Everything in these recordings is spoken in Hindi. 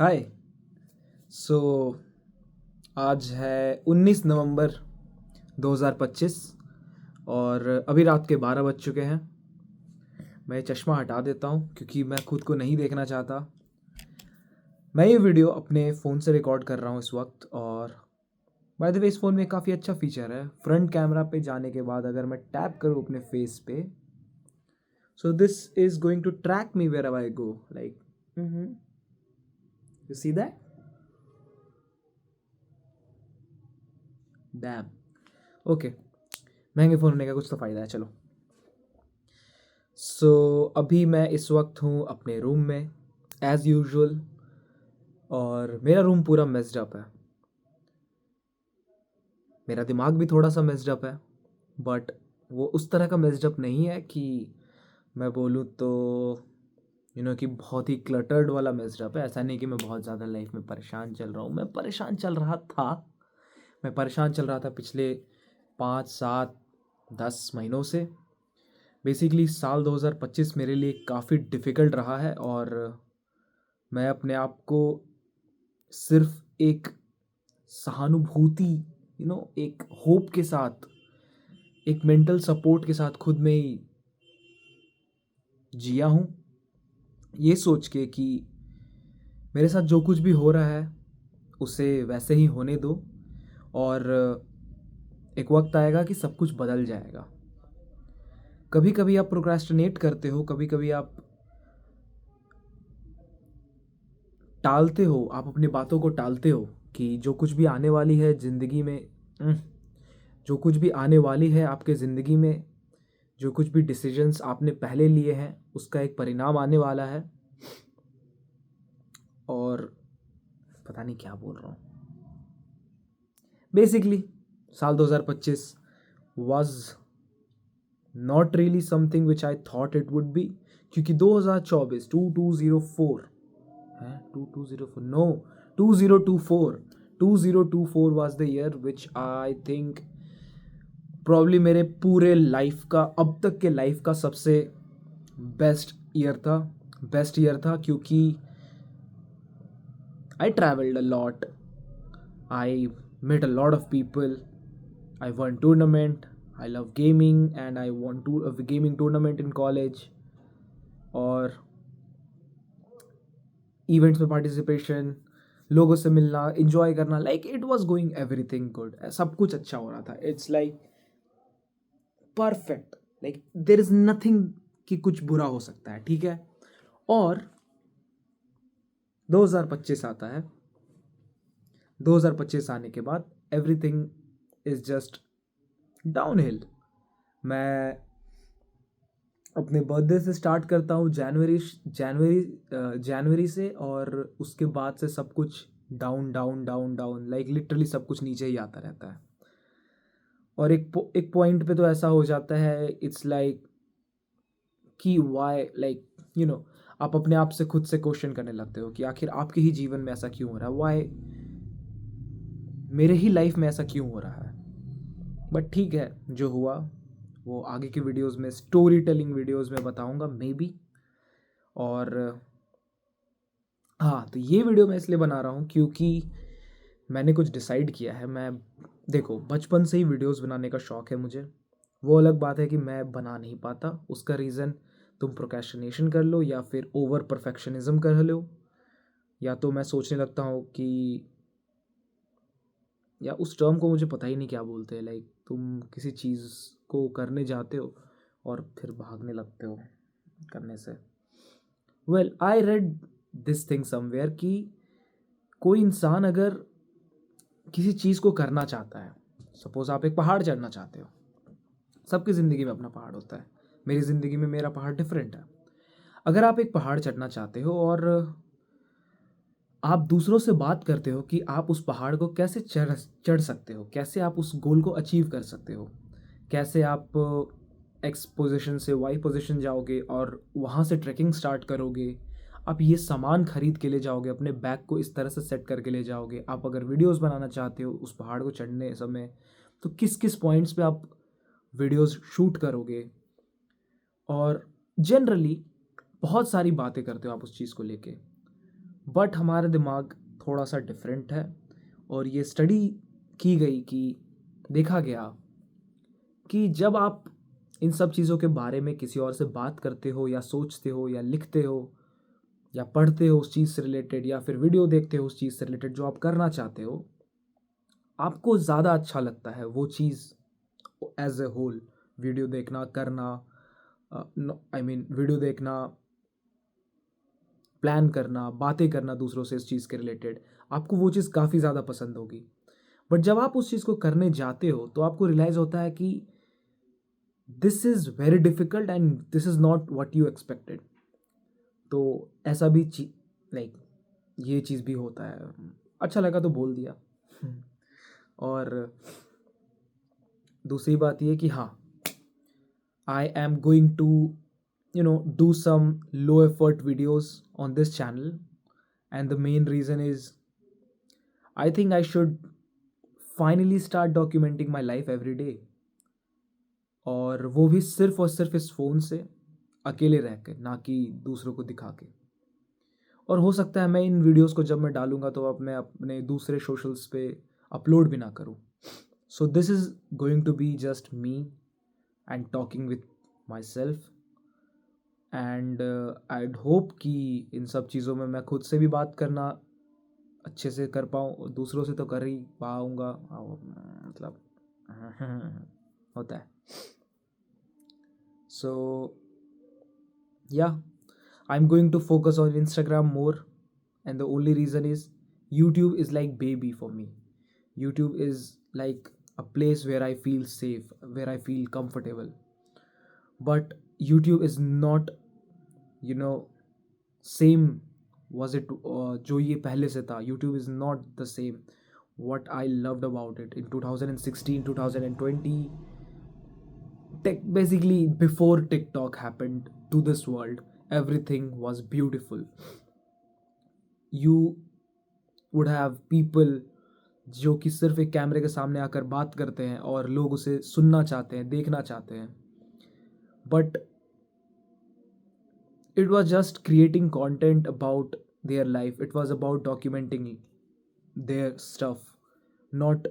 हाय। सो आज है 19 नवंबर 2025 और अभी रात के 12 बज चुके हैं। मैं ये चश्मा हटा देता हूँ क्योंकि मैं खुद को नहीं देखना चाहता। मैं ये वीडियो अपने फ़ोन से रिकॉर्ड कर रहा हूँ इस वक्त। और बाय द वे, इस फ़ोन में काफ़ी अच्छा फीचर है। फ्रंट कैमरा पे जाने के बाद अगर मैं टैप करूँ अपने फेस पे, so this is going to track me where I go, like you see that. Damn. Okay, महंगे फ़ोन होने का कुछ तो फ़ायदा है। चलो, अभी मैं इस वक्त हूँ अपने रूम में एज़ यूजुअल। और मेरा रूम पूरा मेस्ड अप है। मेरा दिमाग भी थोड़ा सा मेस्ड अप है, बट वो उस तरह का मेस्ड अप नहीं है कि मैं बोलूँ तो कि बहुत ही क्लटर्ड वाला मेस्ड अप है। ऐसा नहीं कि मैं बहुत ज़्यादा लाइफ में परेशान चल रहा हूँ। मैं परेशान चल रहा था। मैं परेशान चल रहा था पिछले 5 7 10 महीनों से। बेसिकली साल 2025 मेरे लिए काफ़ी डिफ़िकल्ट रहा है। और मैं अपने आप को सिर्फ एक सहानुभूति, एक होप के साथ, एक मेंटल सपोर्ट के साथ खुद में ही जिया हूँ, ये सोच के कि मेरे साथ जो कुछ भी हो रहा है उसे वैसे ही होने दो। और एक वक्त आएगा कि सब कुछ बदल जाएगा। कभी कभी आप प्रोक्रेस्टिनेट करते हो, कभी कभी आप टालते हो, आप अपनी बातों को टालते हो कि जो कुछ भी आने वाली है ज़िंदगी में, जो कुछ भी आने वाली है आपके ज़िंदगी में, जो कुछ भी डिसीजंस आपने पहले लिए हैं उसका एक परिणाम आने वाला है। और पता नहीं क्या बोल रहा हूँ। बेसिकली साल 2025 was not really something which I thought it would be. क्योंकि 2024 2204 है, 2204 no 2024 2024 was the year which I think probably मेरे पूरे लाइफ का, अब तक के लाइफ का सबसे बेस्ट ईयर था। क्योंकि I traveled a lot. I met a lot of people. I won tournament. I love gaming and I won a gaming tournament in college. और इवेंट्स में पार्टिसिपेशन, लोगों से मिलना, इंजॉय करना, like it was going everything good. सब कुछ अच्छा हो रहा था। It's like perfect, like there is nothing कि कुछ बुरा हो सकता है। ठीक है। और 2025 आता है। 2025 आने के बाद एवरीथिंग इज जस्ट डाउनहिल। मैं अपने बर्थडे से स्टार्ट करता हूँ, जनवरी से। और उसके बाद से सब कुछ down down down down, like literally सब कुछ नीचे ही आता रहता है। और एक पॉइंट पे तो ऐसा हो जाता है, इट्स लाइक कि वाई, लाइक आप अपने आप से खुद से क्वेश्चन करने लगते हो कि आखिर आपके ही जीवन में ऐसा क्यों हो रहा है, वाई मेरे ही लाइफ में ऐसा क्यों हो रहा है। बट ठीक है, जो हुआ वो आगे की वीडियोस में, स्टोरी टेलिंग वीडियोस में बताऊंगा मे बी। और हाँ, तो ये वीडियो मैं इसलिए बना रहा हूँ क्योंकि मैंने कुछ डिसाइड किया है। मैं, देखो, बचपन से ही वीडियोस बनाने का शौक़ है मुझे। वो अलग बात है कि मैं बना नहीं पाता। उसका रीज़न तुम प्रोक्रेस्टिनेशन कर लो या फिर ओवर परफेक्शनिज्म कर लो, या तो मैं सोचने लगता हूँ कि, या उस टर्म को मुझे पता ही नहीं क्या बोलते हैं, लाइक तुम किसी चीज़ को करने जाते हो और फिर भागने लगते हो करने से। Well, I read this thing somewhere कि कोई इंसान अगर किसी चीज़ को करना चाहता है, सपोज आप एक पहाड़ चढ़ना चाहते हो। सबकी ज़िंदगी में अपना पहाड़ होता है। मेरी ज़िंदगी में मेरा पहाड़ डिफरेंट है। अगर आप एक पहाड़ चढ़ना चाहते हो और आप दूसरों से बात करते हो कि आप उस पहाड़ को कैसे चढ़ चढ़ सकते हो, कैसे आप उस गोल को अचीव कर सकते हो, कैसे आप एक्स पोजीशन से वाई पोजीशन जाओगे और वहाँ से ट्रैकिंग स्टार्ट करोगे, आप ये सामान खरीद के ले जाओगे, अपने बैग को इस तरह से सेट करके ले जाओगे। आप अगर वीडियोस बनाना चाहते हो उस पहाड़ को चढ़ने समय, तो किस किस पॉइंट्स पे आप वीडियोस शूट करोगे। और जनरली बहुत सारी बातें करते हो आप उस चीज़ को लेके। बट हमारा दिमाग थोड़ा सा डिफरेंट है। और ये स्टडी की गई कि देखा गया कि जब आप इन सब चीज़ों के बारे में किसी और से बात करते हो या सोचते हो या लिखते हो या पढ़ते हो उस चीज़ से रिलेटेड या फिर वीडियो देखते हो उस चीज़ से रिलेटेड जो आप करना चाहते हो, आपको ज़्यादा अच्छा लगता है वो चीज़ एज ए होल। वीडियो देखना करना, आई मीन वीडियो देखना, प्लान करना, बातें करना दूसरों से इस चीज़ के रिलेटेड, आपको वो चीज़ काफ़ी ज़्यादा पसंद होगी। बट जब आप उस चीज़ को करने जाते हो तो आपको रियलाइज़ होता है कि this is very difficult and this is not what you expected. तो ऐसा भी लाइक ये चीज़ भी होता है। अच्छा लगा तो बोल दिया। और दूसरी बात ये कि हाँ, I am going to do some low effort videos on this channel, and the main reason is I think I should finally start documenting my life every day, और वो भी सिर्फ और सिर्फ इस फ़ोन से अकेले रह के, ना कि दूसरों को दिखा के। और हो सकता है मैं इन वीडियोस को जब मैं डालूंगा तो अब मैं अपने दूसरे सोशल्स पे अपलोड भी ना करूँ। So this is going to be just me and talking with myself, and I hope कि इन सब चीज़ों में मैं खुद से भी बात करना अच्छे से कर पाऊँ, दूसरों से तो कर ही पाऊँगा, मतलब होता है। सो या, I'm going to focus on Instagram more, and the only reason is YouTube is like baby for me. YouTube is like a place where I feel safe, where I feel comfortable. But YouTube is not, you know, same was it जो ये पहले से था। YouTube is not the same what I loved about it in 2016, 2020. Basically before TikTok happened to this world, everything was beautiful. You would have people जो कि सिर्फ एक कैमरे के सामने आकर बात करते हैं और लोग उसे सुनना चाहते हैं, देखना चाहते हैं। But it was just creating content about their life. It was about documenting their stuff, not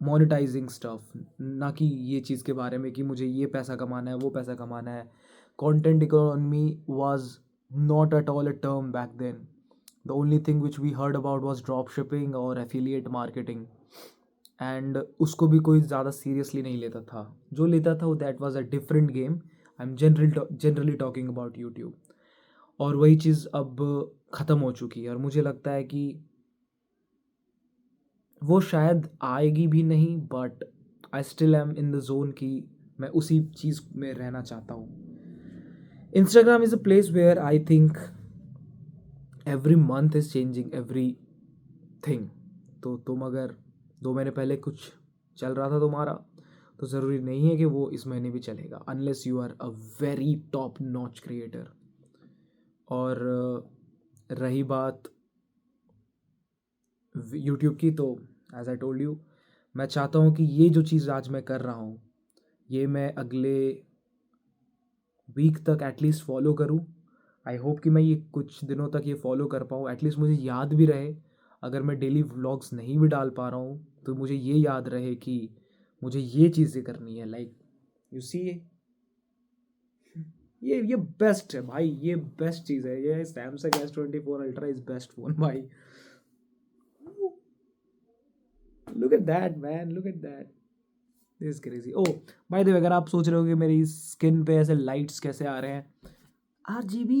monetizing stuff. ना कि ये चीज़ के बारे में कि मुझे ये पैसा कमाना है, वो पैसा कमाना है। Content economy was not at all a term back then. The only thing which we heard about was drop shipping or affiliate marketing, and उसको भी कोई ज़्यादा सीरियसली नहीं लेता था। जो लेता था वो that was a different game. I am generally talking about YouTube. और वही चीज़ अब ख़त्म हो चुकी है, और मुझे लगता है कि वो शायद आएगी भी नहीं, but I still am in the zone कि मैं उसी चीज़ में रहना चाहता हूँ। Instagram is a place where I think every month is changing everything. तो तुम अगर 2 महीने पहले कुछ चल रहा था तुम्हारा, तो ज़रूरी नहीं है कि वो इस महीने भी चलेगा, unless you are a very top notch creator. और रही बात यूट्यूब की, तो एज आई टोल्ड यू, मैं चाहता हूँ कि ये जो चीज़ आज मैं कर रहा हूँ ये मैं अगले वीक तक एटलीस्ट फॉलो करूँ। आई होप कि मैं ये कुछ दिनों तक ये फॉलो कर पाऊँ, एटलीस्ट मुझे याद भी रहे। अगर मैं डेली व्लॉग्स नहीं भी डाल पा रहा हूँ तो मुझे ये याद रहे कि मुझे ये चीज़ें करनी है। लाइक यू सी, ये बेस्ट है भाई, ये बेस्ट चीज़ है। ये Samsung S24 ultra is best phone भाई। Look at that man, look at that, this is crazy. Oh by the way, अगर आप सोच रहे हो कि मेरी स्किन पे ऐसे लाइट्स कैसे आ रहे हैं, RGB,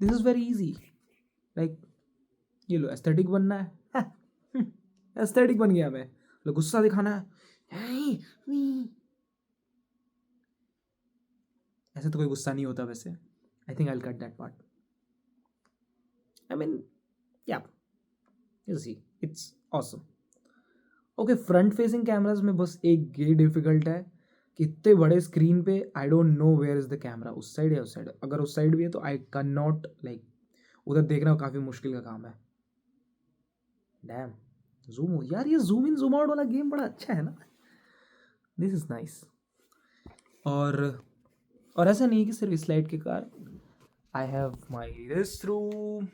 this is very easy. Like ये लो, एस्थेटिक बनना है, एस्थेटिक बन गया मैं। लो गुस्सा दिखाना है, ऐसे तो कोई गुस्सा नहीं होता वैसे। I think I will cut that part. I mean yeah, you see, it's awesome. Okay, front facing cameras में बस एक ये डिफिकल्ट है कि इतने बड़े स्क्रीन पे I don't know where is the camera, उस साइड या उस साइड। अगर उस साइड भी है तो आई कैन नॉट, लाइक उधर देखना काफ़ी मुश्किल का काम है। डैम, जूम हो यार, ये जूम इन जूम आउट वाला गेम बड़ा अच्छा है ना, दिस इज़ नाइस। और ऐसा नहीं कि सिर्फ इस लाइट के कारण, I have my this room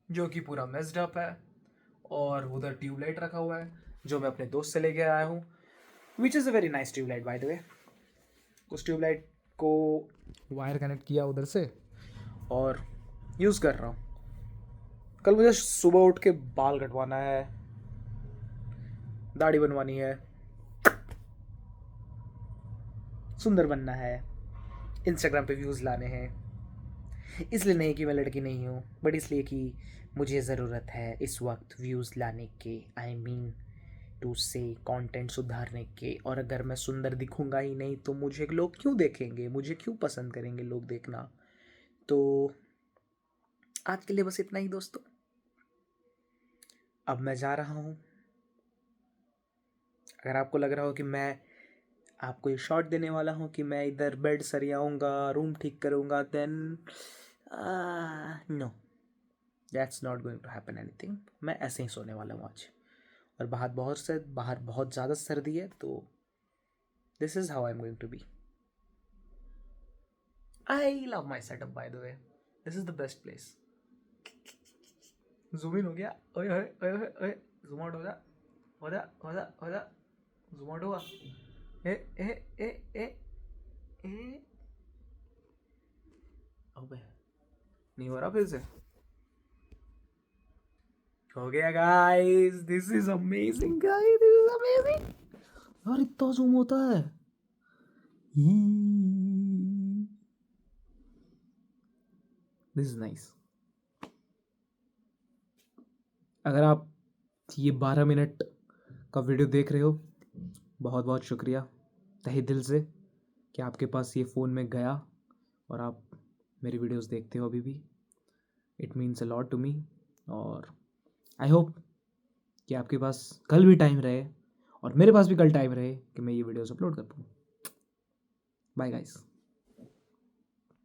जो कि पूरा मेस्ड अप है, और उधर ट्यूबलाइट रखा हुआ है जो मैं अपने दोस्त से लेके आया हूँ, which is a very nice tubelight by the way. उस ट्यूबलाइट को वायर कनेक्ट किया उधर से और यूज़ कर रहा हूँ। कल मुझे सुबह उठ के बाल कटवाना है, दाढ़ी बनवानी है, सुंदर बनना है, इंस्टाग्राम पे व्यूज़ लाने हैं। इसलिए नहीं कि मैं लड़की नहीं हूँ, बट इसलिए कि मुझे ज़रूरत है इस वक्त व्यूज़ लाने के, आई मीन टू से कंटेंट सुधारने के। और अगर मैं सुंदर दिखूंगा ही नहीं तो मुझे लोग क्यों देखेंगे, मुझे क्यों पसंद करेंगे लोग देखना। तो आज के लिए बस इतना ही दोस्तों, अब मैं जा रहा हूँ। अगर आपको लग रहा हो कि मैं आपको ये शॉट देने वाला हूँ कि मैं इधर बेड सरियाऊँगा, रूम ठीक करूँगा, then no, that's not going to happen anything. मैं ऐसे ही सोने वाला हूँ आज, और बाहर बहुत ज़्यादा सर्दी है, तो this is how I am going to be. I love my setup by the way, this is the best place. Zoom in हो गया, ओए ओए ओए ओए ओए, जूम आउट हो जा, हो जा हो जा हो जा, जूम आउट हुआ, ए ए ए ए ए, अबे नहीं हो रहा फिर से, हो गया guys, this is amazing guys, this is amazing. यार इतना जूम होता है, दिस इज नाइस। अगर आप ये 12 मिनट का वीडियो देख रहे हो, बहुत बहुत शुक्रिया तहे दिल से कि आपके पास ये फ़ोन में गया और आप मेरी वीडियोस देखते हो अभी भी। It means a lot to me, और आई होप कि आपके पास कल भी टाइम रहे और मेरे पास भी कल टाइम रहे कि मैं ये वीडियोस अपलोड कर पाऊँ। Bye guys.